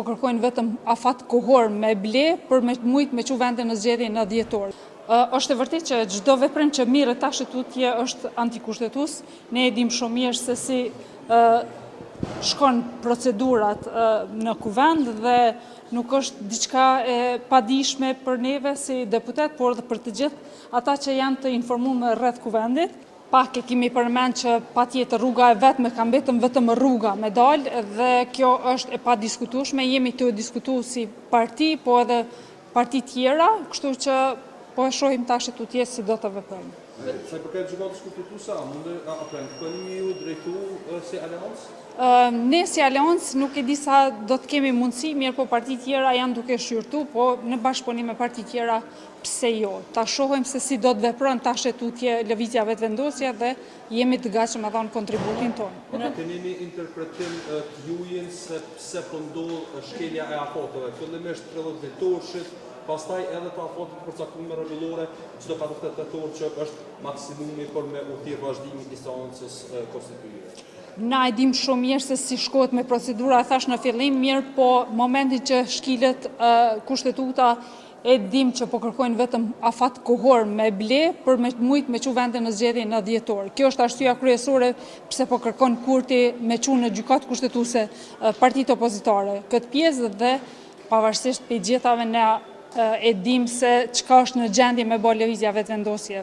po kërkojnë vetëm afat kohor me ble për me mujt me që vendin në zgjedhje në dhjetor. Është e vërtet që çdo veprim që mirë tash tutje është antikushtetues. Ne e dim shumë mirë se si shkon procedurat në kuvend dhe nuk është diçka e padijshme për neve si deputet, por dhe për të gjithë ata që janë të informuar rreth kuvendit. Pak e kemi përmend që patjetër rruga e vetme ka vetëm rruga me dalë dhe kjo është e padiskutueshme. Jemi të diskutuar si parti, po edhe parti tjera, kështu që po e shohim tash tutje si do të veprojmë. Sa i përket gjykatës kushtetuese, a mund të keni ju drejtu si aleancë? Ne si aleancë nuk e di sa do të kemi mundësi, mirë po parti tjera janë duke shqyrtu, po në bashkëpunim me parti tjera pse jo. Ta shohim se si do të veprojnë tash tutje lëvizja vetëvendosja dhe jemi të gatshëm të dhamë kontributin tonë. Keni një interpretim të juajin se pse po ndodh shkelja e afateve, fillimisht 30 dhjetorshit, pastaj edhe të afatit përcaktuar rregullore, çdo 14 tetor që është maksimumi për me udhëtir vazhdimin e instancës konstitutive. Na e dim shumë mirë se si shkohet me procedura, thash në fillim, mirë po momentin që shkilet kushtetuta e dim që po kërkojnë vetëm afat kohor me ble për me mujt me që vendin në zgjedhje në dhjetor. Kjo është arsyeja kryesore pse po kërkon Kurti me që në gjykatë kushtetuese partitë opozitare. Këtë pjesë dhe pavarësisht për gjithave ne e dim se çka është në gjendje me bë lëvizja vetëvendosje.